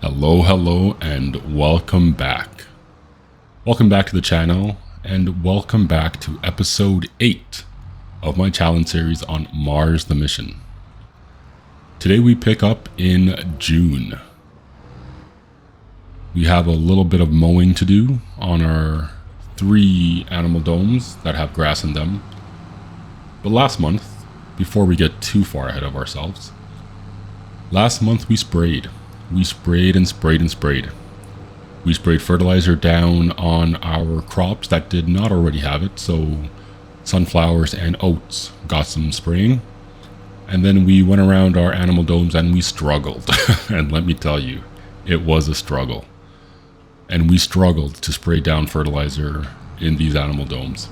Hello, and welcome back. Welcome back to the channel, and welcome back to episode 8 of my challenge series on Mars the Mission. Today we pick up in June. We have a little bit of mowing to do on our 3 animal domes that have grass in them. But last month, before we get too far ahead of ourselves, last month we sprayed. We sprayed and sprayed and sprayed. We sprayed fertilizer down on our crops that did not already have it, so sunflowers and oats got some spraying. And then we went around our animal domes and we struggled. And let me tell you, it was a struggle. And we struggled to spray down fertilizer in these animal domes.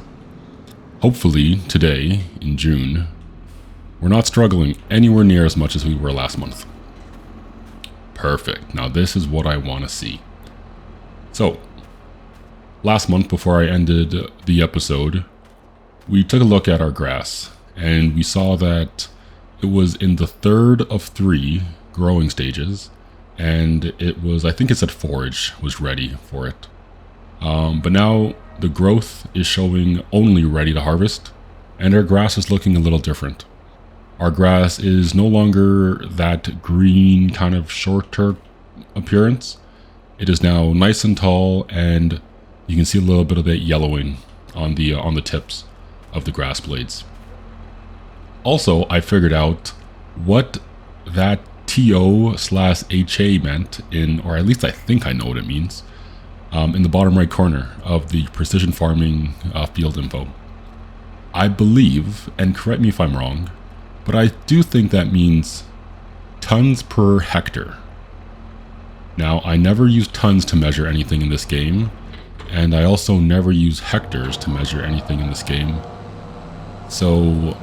Hopefully today, in June, we're not struggling anywhere near as much as we were last month. Perfect. Now this is what I want to see. So, last month before I ended the episode, we took a look at our grass and we saw that it was in the 3rd of 3 growing stages, and it was, I think it said forage was ready for it. But now the growth is showing only ready to harvest, and our grass is looking a little different. Our grass is no longer that green kind of shorter appearance. It is now nice and tall, and you can see a little bit of that yellowing on the tips of the grass blades. Also, I figured out what that TO/HA meant in, or at least I think I know what it means, in the bottom right corner of the precision farming field info. I believe, and correct me if I'm wrong, but I do think that means tons per hectare. Now, I never use tons to measure anything in this game, and I also never use hectares to measure anything in this game. So,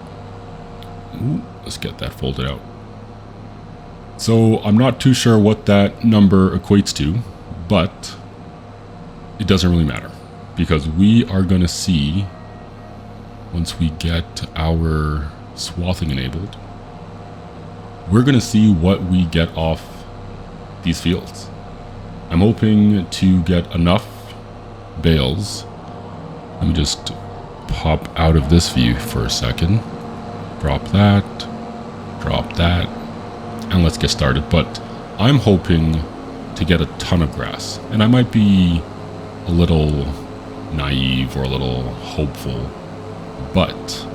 let's get that folded out. So, I'm not too sure what that number equates to, but it doesn't really matter, because we are going to see, once we get our swathing enabled, we're going to see what we get off these fields. I'm hoping to get enough bales. Let me just pop out of this view for a second. Drop that, and let's get started. But I'm hoping to get a ton of grass, and I might be a little naive or a little hopeful, but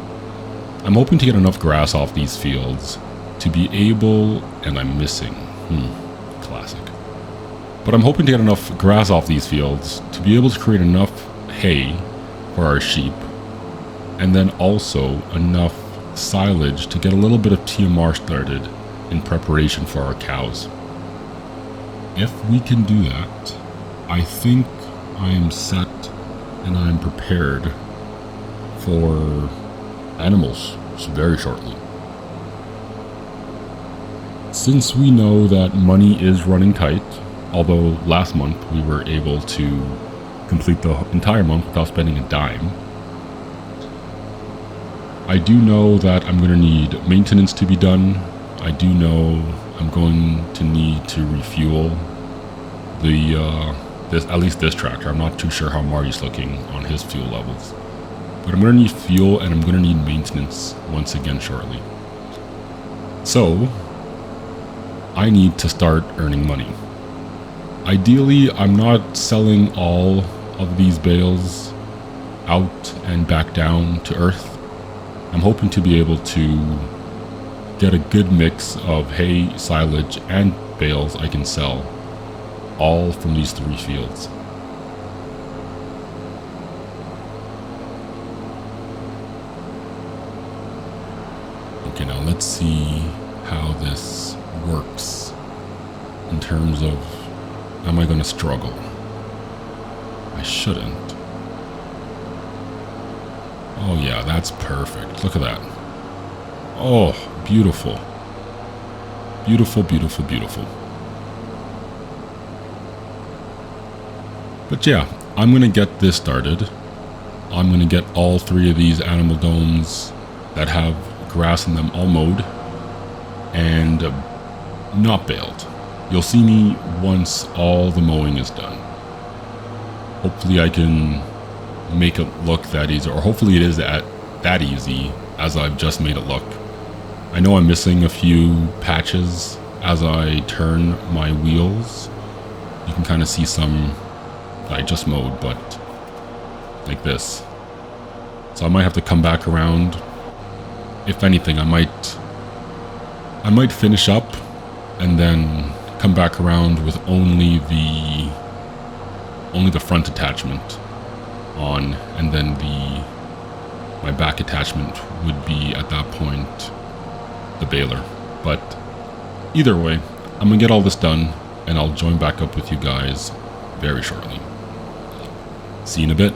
I'm hoping to get enough grass off these fields to be able, and I'm missing, classic. But I'm hoping to get enough grass off these fields to be able to create enough hay for our sheep, and then also enough silage to get a little bit of TMR started in preparation for our cows. If we can do that, I think I am set and I'm prepared for animals very shortly. Since we know that money is running tight, although last month we were able to complete the entire month without spending a dime, I do know that I'm going to need maintenance to be done. I do know I'm going to need to refuel at least this tractor. I'm not too sure how Marty's looking on his fuel levels. But I'm going to need fuel, and I'm going to need maintenance once again shortly. So, I need to start earning money. Ideally, I'm not selling all of these bales out and back down to earth. I'm hoping to be able to get a good mix of hay, silage, and bales I can sell, all from these 3 fields. Okay, now let's see how this works in terms of, am I going to struggle? I shouldn't. Oh yeah, that's perfect. Look at that. Oh, beautiful. Beautiful, beautiful, beautiful. But yeah, I'm going to get this started. I'm going to get all 3 of these animal domes that have grass in them all mowed and not baled. You'll see me once all the mowing is done. Hopefully I can make it look that easy, or hopefully it is that easy as I've just made it look. I know I'm missing a few patches as I turn my wheels. You can kind of see some I just mowed, but like this. So I might have to come back around. If anything, I might finish up and then come back around with only the front attachment on, and then my back attachment would be at that point the baler. But either way, I'm gonna get all this done and I'll join back up with you guys very shortly. See you in a bit.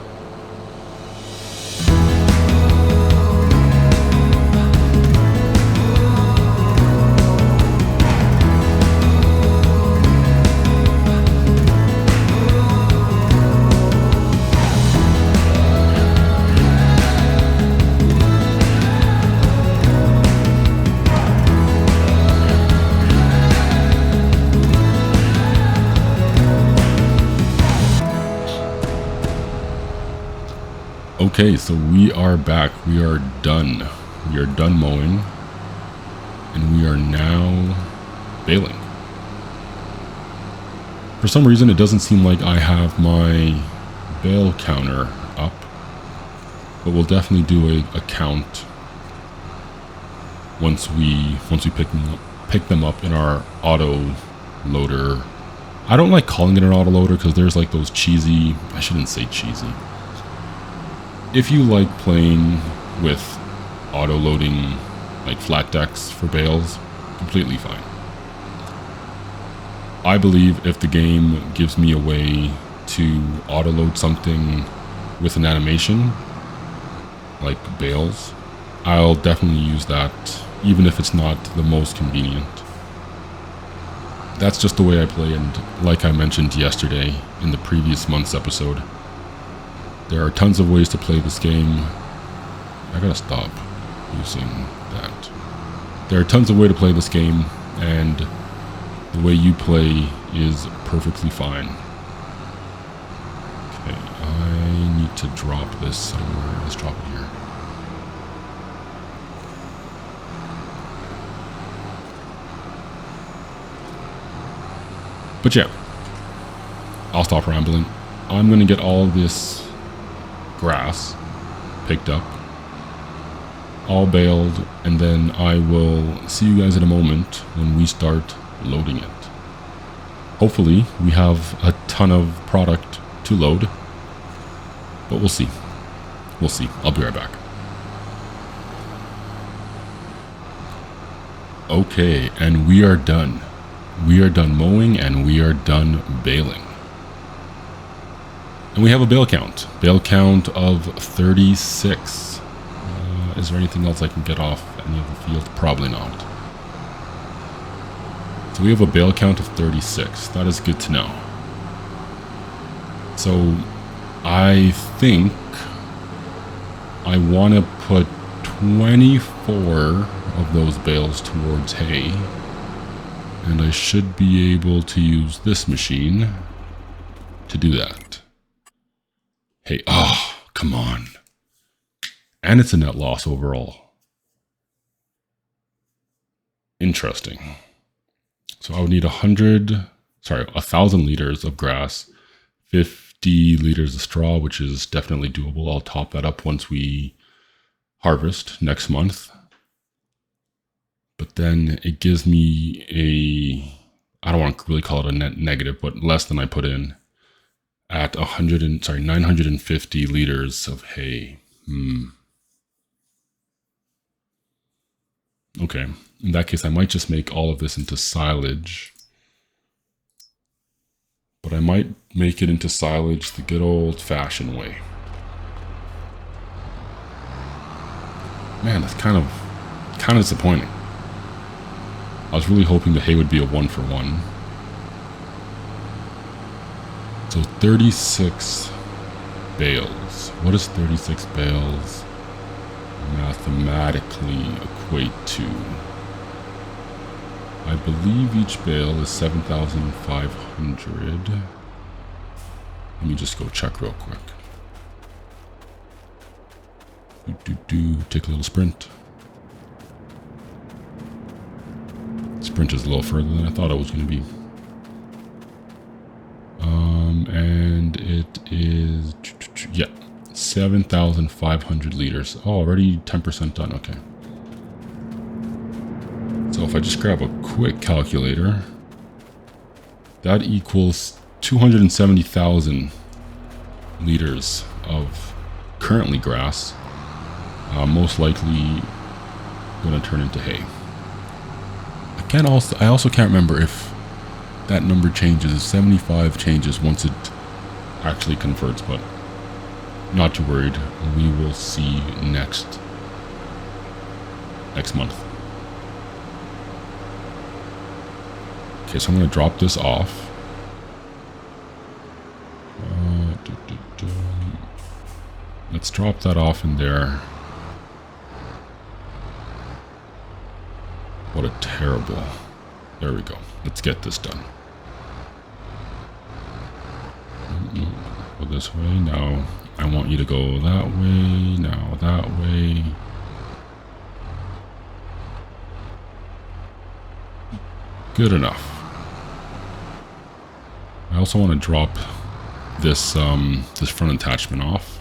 Okay, so we are back. We are done. We are done mowing. And we are now baling. For some reason, it doesn't seem like I have my bale counter up. But we'll definitely do a count once we pick them up in our auto loader. I don't like calling it an auto loader because there's like those cheesy, I shouldn't say cheesy. If you like playing with auto-loading, like flat decks for bales, completely fine. I believe if the game gives me a way to auto-load something with an animation, like bales, I'll definitely use that, even if it's not the most convenient. That's just the way I play, and like I mentioned yesterday in the previous month's episode, there are tons of ways to play this game. I gotta stop using that. There are tons of ways to play this game, and the way you play is perfectly fine. Okay, I need to drop this somewhere. Let's drop it here. But yeah, I'll stop rambling. I'm gonna get all this grass picked up, all baled, and then I will see you guys in a moment when we start loading it. Hopefully we have a ton of product to load, but we'll see. We'll see. I'll be right back. Okay, and we are done. We are done mowing and we are done baling. And we have a bale count. Bale count of 36. Is there anything else I can get off any of the field? Probably not. So we have a bale count of 36. That is good to know. So I think I want to put 24 of those bales towards hay. And I should be able to use this machine to do that. Hey, oh, come on. And it's a net loss overall. Interesting. So I would need 1,000 liters of grass, 50 liters of straw, which is definitely doable. I'll top that up once we harvest next month. But then it gives me I don't want to really call it a net negative, but less than I put in at 950 liters of hay. Okay, in that case, I might just make all of this into silage. But I might make it into silage the good old-fashioned way. Man, that's kind of disappointing. I was really hoping the hay would be a 1-for-1. So 36 bales. What does 36 bales mathematically equate to? I believe each bale is 7,500. Let me just go check real quick. Take a little sprint. Sprint is a little further than I thought it was going to be. And it is, yeah, 7,500 liters. Oh, already 10% done. Okay. So if I just grab a quick calculator, that equals 270,000 liters of currently grass, most likely going to turn into hay. I also can't remember if that number changes. 75 changes once it actually converts, but not too worried. We will see next month. Okay, so I'm going to drop this off. Let's drop that off in there. What a terrible... There we go. Let's get this done. Go this way. Now, I want you to go that way. Now, that way. Good enough. I also want to drop this this front attachment off.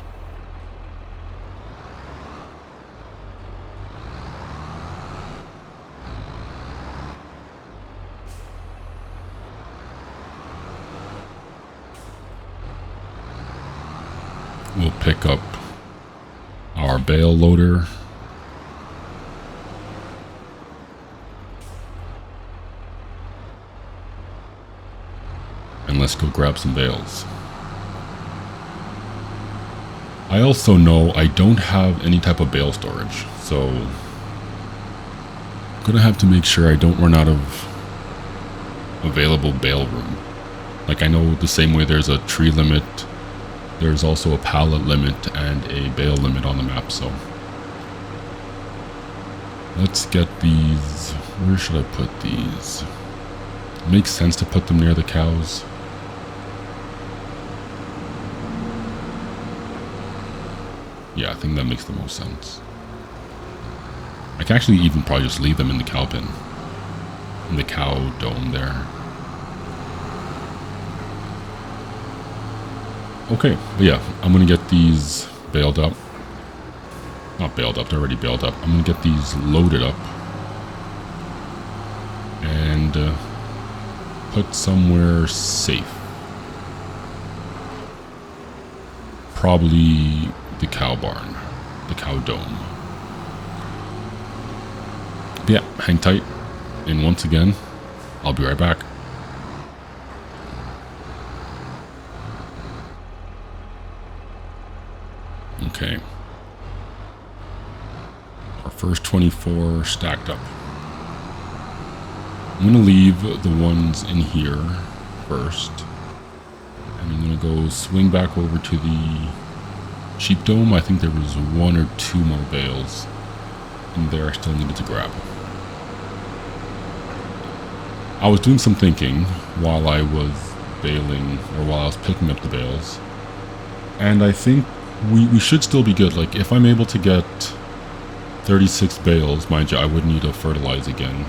We'll pick up our bale loader. And let's go grab some bales. I also know I don't have any type of bale storage, so I'm gonna have to make sure I don't run out of available bale room. Like, I know the same way there's a tree limit, there's also a pallet limit and a bale limit on the map, so let's get these. Where should I put these? It makes sense to put them near the cows. Yeah, I think that makes the most sense. I can actually even probably just leave them in the cow pen, in the cow dome there. Okay, but yeah, I'm gonna get these baled up. Not baled up, they're already baled up. I'm gonna get these loaded up and put somewhere safe. Probably the cow barn, the cow dome. But yeah, hang tight, and once again, I'll be right back. Okay. Our first 24 stacked up. I'm gonna leave the ones in here first. And I'm gonna go swing back over to the sheep dome. I think there was 1 or 2 more bales in there I still needed to grab. I was doing some thinking while I was baling, or while I was picking up the bales. And I think we should still be good. Like, if I'm able to get 36 bales, mind you, I would need to fertilize again.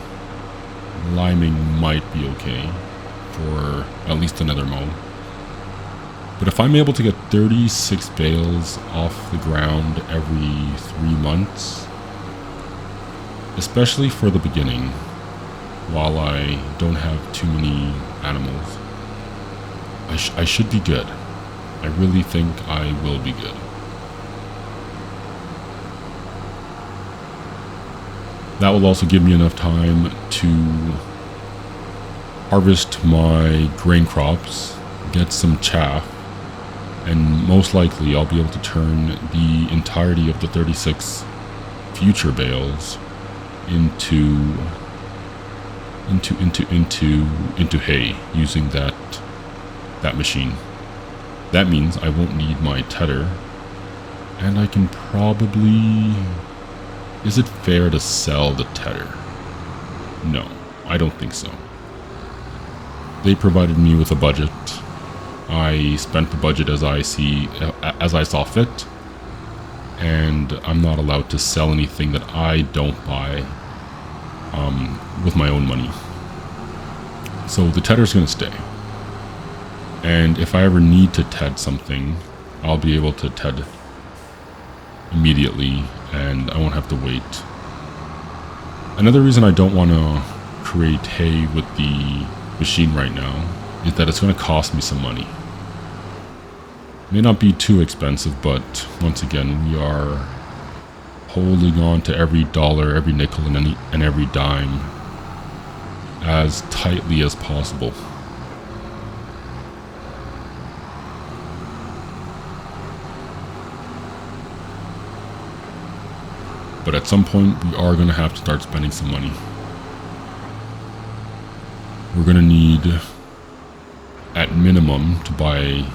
Liming might be okay for at least another mow. But if I'm able to get 36 bales off the ground every 3 months, especially for the beginning, while I don't have too many animals, I should be good. I really think I will be good. That will also give me enough time to harvest my grain crops, get some chaff, and most likely I'll be able to turn the entirety of the 36 future bales into hay using that machine. That means I won't need my tedder, and I can probably... Is it fair to sell the tedder? No. I don't think so. They provided me with a budget. I spent the budget as I saw fit, and I'm not allowed to sell anything that I don't buy with my own money. So the tedder's going to stay. And if I ever need to ted something, I'll be able to ted immediately, and I won't have to wait. Another reason I don't want to create hay with the machine right now is that it's going to cost me some money. It may not be too expensive, but once again, we are holding on to every dollar, every nickel, and every dime as tightly as possible. But at some point, we are going to have to start spending some money. We're going to need, at minimum, to buy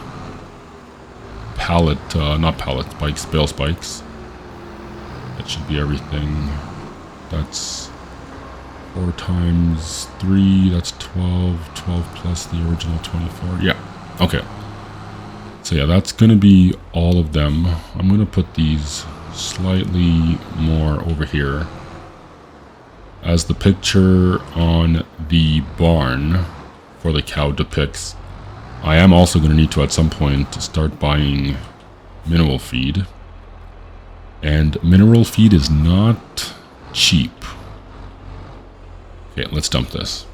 bale spikes. That should be everything. That's 4 times 3, that's 12. 12 plus the original 24. Yeah, okay. So yeah, that's going to be all of them. I'm going to put these slightly more over here. As the picture on the barn for the cow depicts, I am also going to need to at some point start buying mineral feed. And mineral feed is not cheap. Okay, let's dump this.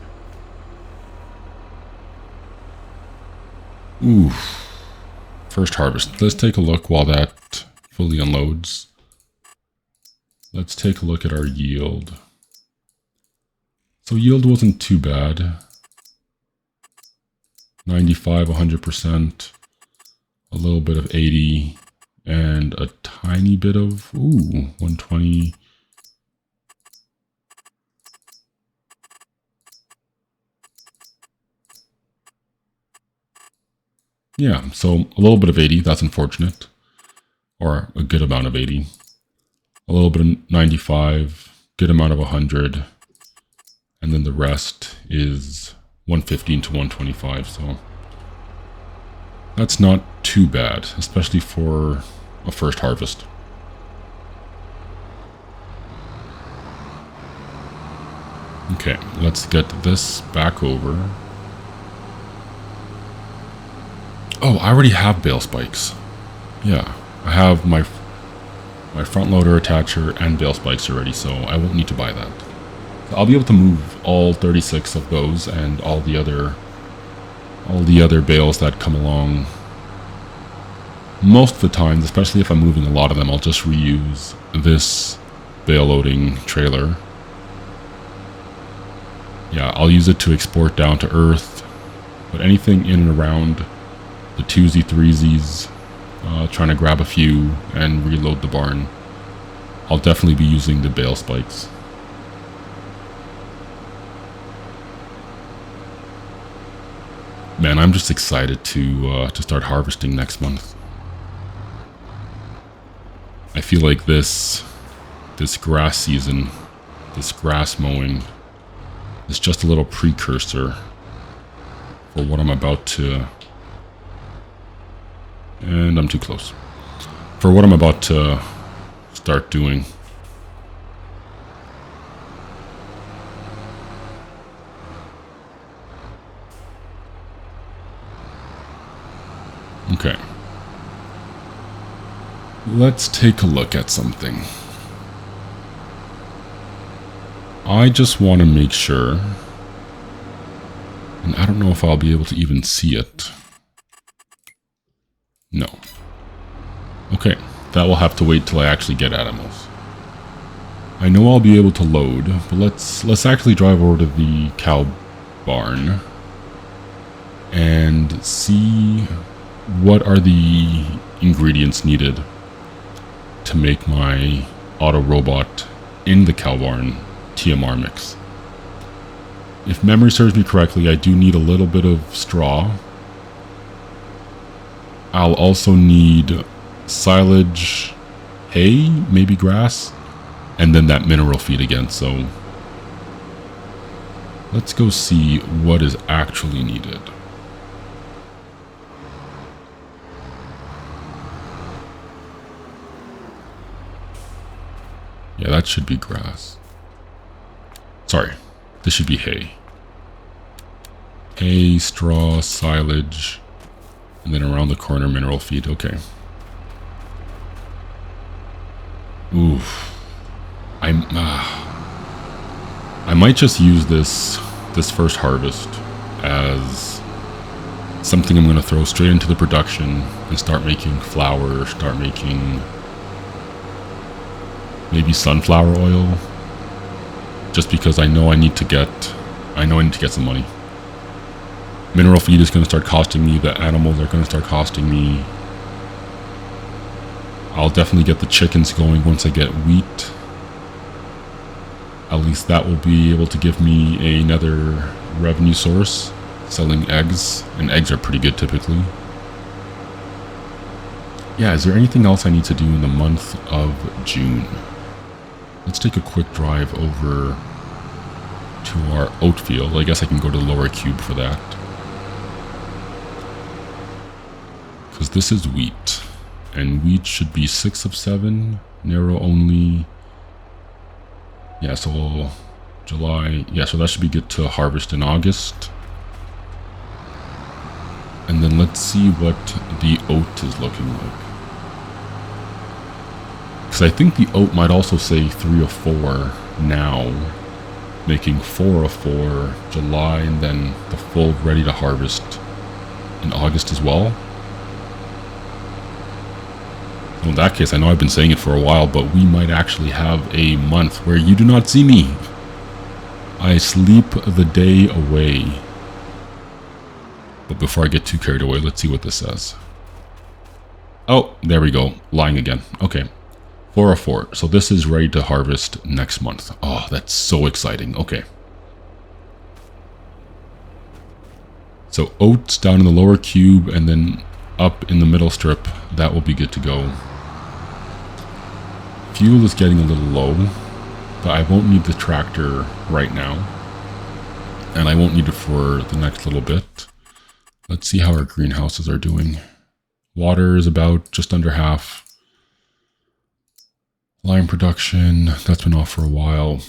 Ooh. First harvest. Let's take a look while that fully unloads. Let's take a look at our yield. So yield wasn't too bad. 95, 100%, a little bit of 80, and a tiny bit of, 120. Yeah, so a little bit of 80, that's unfortunate. Or a good amount of 80. A little bit of 95, good amount of 100. And then the rest is 115 to 125, so that's not too bad, especially for a first harvest. Okay, let's get this back over. Oh, I already have bale spikes. Yeah, I have my front loader attacher and bale spikes already, so I won't need to buy that. So I'll be able to move all 36 of those and all the other bales that come along. Most of the time, especially if I'm moving a lot of them, I'll just reuse this bale loading trailer. Yeah, I'll use it to export down to Earth, but anything in and around the 2Z, 3Zs, trying to grab a few and reload the barn, I'll definitely be using the bale spikes. Man, I'm just excited to start harvesting next month. I feel like this grass season, this grass mowing, is just a little precursor for what I'm about to... And I'm too close. For what I'm about to start doing. Okay. Let's take a look at something. I just want to make sure, and I don't know if I'll be able to even see it. No. Okay, that will have to wait till I actually get animals. I know I'll be able to load, but let's actually drive over to the cow barn and see what are the ingredients needed to make my auto robot in the cow barn TMR mix. If memory serves me correctly, I do need a little bit of straw. I'll also need silage, hay, maybe grass, and then that mineral feed again. So Let's go see what is actually needed. Yeah, that should be grass. Sorry, this should be hay. Hay, straw, silage, and then around the corner, mineral feed. Okay. Oof. I might just use this first harvest as something I'm going to throw straight into the production and start making flour, start making maybe sunflower oil, just because I know I need to get some money. Mineral feed is going to start costing me, the animals are going to start costing me. I'll definitely get the chickens going once I get wheat. At least that will be able to give me another revenue source, selling eggs, and eggs are pretty good typically. Yeah, is there anything else I need to do in the month of June? Let's take a quick drive over to our oat field. I guess I can go to the lower cube for that, because this is wheat, and wheat should be 6 of 7, narrow only. Yeah, so July, yeah, so that should be good to harvest in August. And then let's see what the oat is looking like. Because I think the oat might also say 3 of 4 now, making 4 of 4 July, and then the full ready to harvest in August as well. Well, in that case, I know I've been saying it for a while, but we might actually have a month where you do not see me. I sleep the day away. But before I get too carried away, let's see what this says. Oh, there we go. Lying again. Okay. 4 of 4. So this is ready to harvest next month. Oh, that's so exciting. Okay. So oats down in the lower cube and then up in the middle strip. That will be good to go. Fuel is getting a little low, but I won't need the tractor right now. And I won't need it for the next little bit. Let's see how our greenhouses are doing. Water is about just under half. Lime production, that's been off for a while.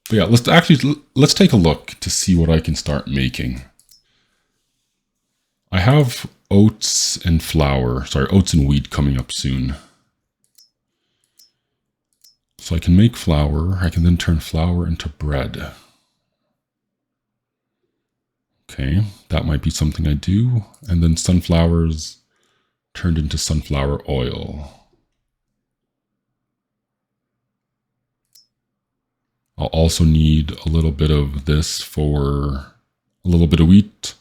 But yeah, let's take a look to see what I can start making. I have oats and wheat coming up soon. So I can make flour. I can then turn flour into bread. Okay, that might be something I do. And then sunflowers turned into sunflower oil. I'll also need a little bit of this for a little bit of wheat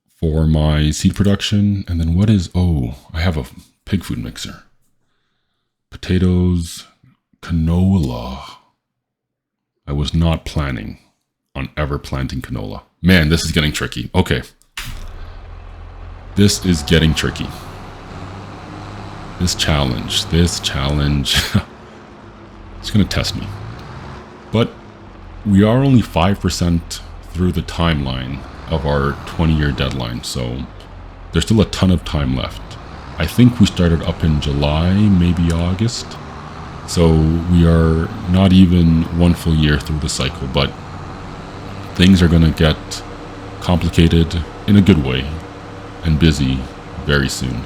for my seed production. And then what is, I have a pig food mixer. Potatoes, canola. I was not planning on ever planting canola. Man, this is getting tricky. Okay. This is getting tricky. This challenge. It's going to test me. But we are only 5% through the timeline of our 20-year deadline, so there's still a ton of time left. I think we started up in July, maybe August. So we are not even 1 full year through the cycle, but things are going to get complicated in a good way and busy very soon.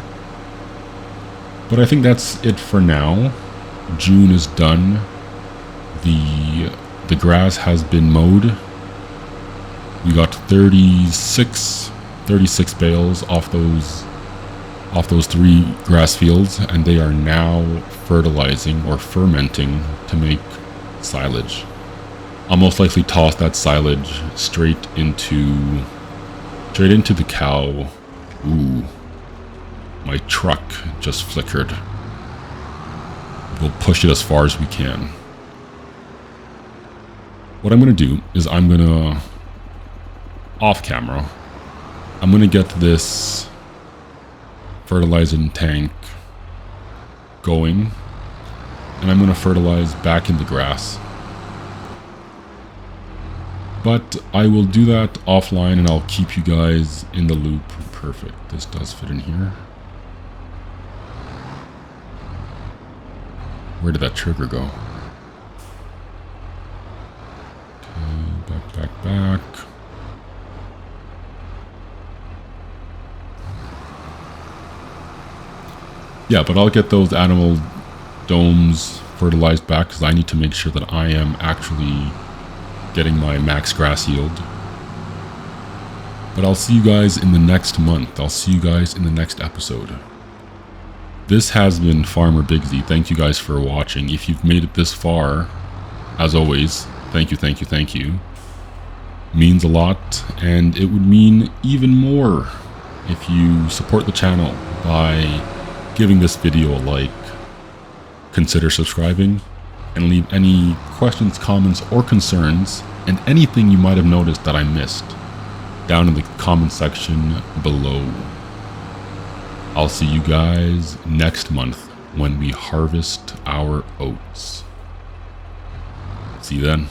But I think that's it for now. June is done. The grass has been mowed. We got 36 bales off those 3 grass fields, and they are now fertilizing or fermenting to make silage. I'll most likely toss that silage straight into the cow. Ooh, my truck just flickered. We'll push it as far as we can. What I'm going to do is I'm going to, off camera, I'm going to get this fertilizing tank going, and I'm going to fertilize back in the grass. But I will do that offline and I'll keep you guys in the loop. Perfect. This does fit in here. Where did that trigger go? Okay, back. Yeah, but I'll get those animal domes fertilized back because I need to make sure that I am actually getting my max grass yield. But I'll see you guys in the next month. I'll see you guys in the next episode. This has been Farmer Bigsy. Thank you guys for watching. If you've made it this far, as always, thank you. Means a lot, and it would mean even more if you support the channel by giving this video a like. Consider subscribing, and leave any questions, comments, or concerns, and anything you might have noticed that I missed down in the comment section below. I'll see you guys next month when we harvest our oats. See you then.